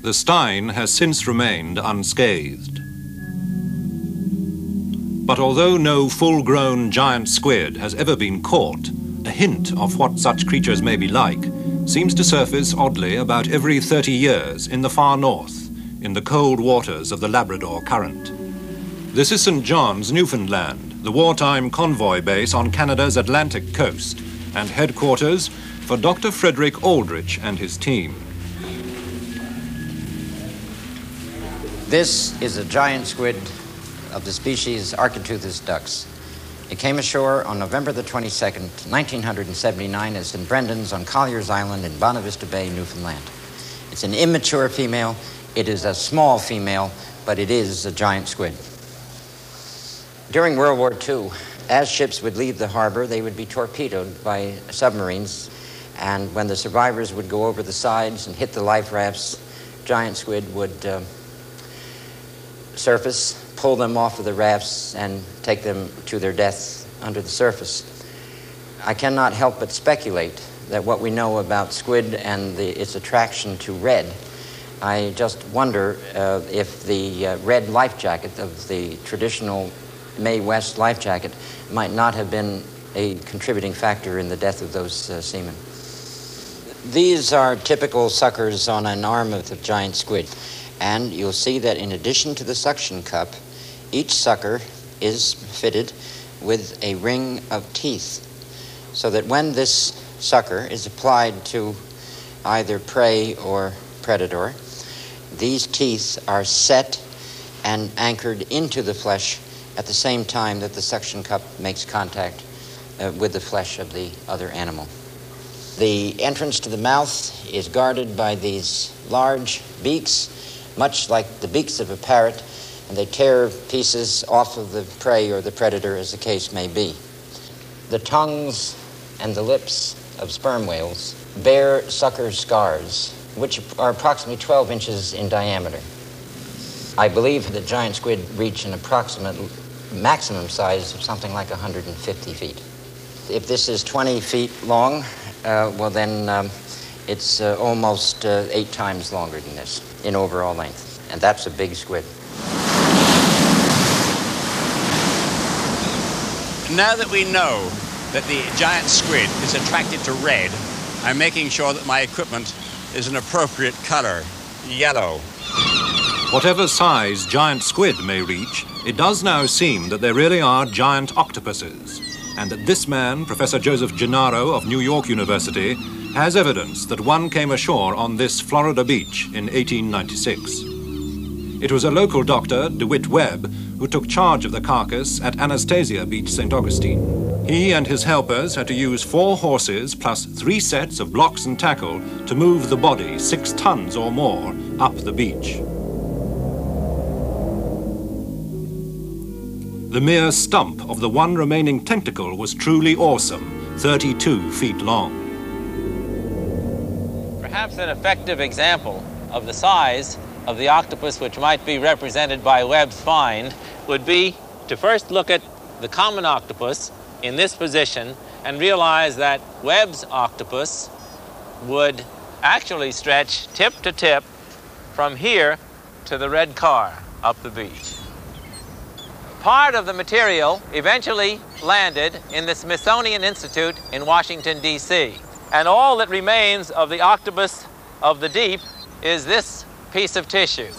The Stein has since remained unscathed. But although no full-grown giant squid has ever been caught, a hint of what such creatures may be like seems to surface oddly about every 30 years in the far north, in the cold waters of the Labrador Current. This is St. John's, Newfoundland, the wartime convoy base on Canada's Atlantic coast, and headquarters for Dr. Frederick Aldrich and his team. This is a giant squid of the species Architeuthis dux. It came ashore on November the 22nd, 1979 at St. Brendan's on Collier's Island in Bonavista Bay, Newfoundland. It's an immature female. It is a small female, but it is a giant squid. During World War II, as ships would leave the harbor, they would be torpedoed by submarines, and when the survivors would go over the sides and hit the life rafts, giant squid would surface, pull them off of the rafts, and take them to their death under the surface. I cannot help but speculate that what we know about squid and its attraction to red, I just wonder if the red life jacket of the traditional Mae West life jacket might not have been a contributing factor in the death of those seamen. These are typical suckers on an arm of the giant squid. And you'll see that in addition to the suction cup, each sucker is fitted with a ring of teeth, so that when this sucker is applied to either prey or predator, these teeth are set and anchored into the flesh at the same time that the suction cup makes contact with the flesh of the other animal. The entrance to the mouth is guarded by these large beaks, much like the beaks of a parrot, and they tear pieces off of the prey or the predator, as the case may be. The tongues and the lips of sperm whales bear sucker scars, which are approximately 12 inches in diameter. I believe that giant squid reach an approximate maximum size of something like 150 feet. If this is 20 feet long, well then it's almost 8 times longer than this in overall length, and that's a big squid. Now that we know that the giant squid is attracted to red, I'm making sure that my equipment is an appropriate color, yellow. Whatever size giant squid may reach, it does now seem that there really are giant octopuses, and that this man, Professor Joseph Gennaro of New York University, has evidence that one came ashore on this Florida beach in 1896. It was a local doctor, DeWitt Webb, who took charge of the carcass at Anastasia Beach, St. Augustine. He and his helpers had to use 4 horses plus 3 sets of blocks and tackle to move the body 6 tons or more up the beach. The mere stump of the one remaining tentacle was truly awesome, 32 feet long. Perhaps an effective example of the size of the octopus which might be represented by Webb's find would be to first look at the common octopus in this position and realize that Webb's octopus would actually stretch tip to tip from here to the red car up the beach. Part of the material eventually landed in the Smithsonian Institute in Washington, D.C. And all that remains of the octopus of the deep is this piece of tissue.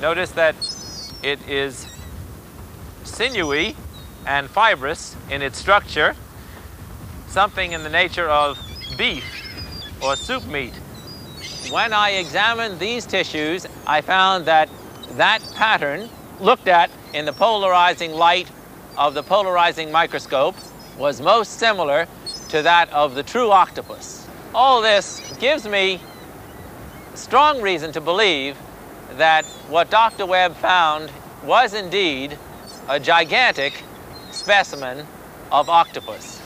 Notice that it is sinewy and fibrous in its structure, something in the nature of beef or soup meat. When I examined these tissues, I found that that pattern, looked at in the polarizing light of the polarizing microscope, was most similar to that of the true octopus. All this gives me strong reason to believe that what Dr. Webb found was indeed a gigantic specimen of octopus.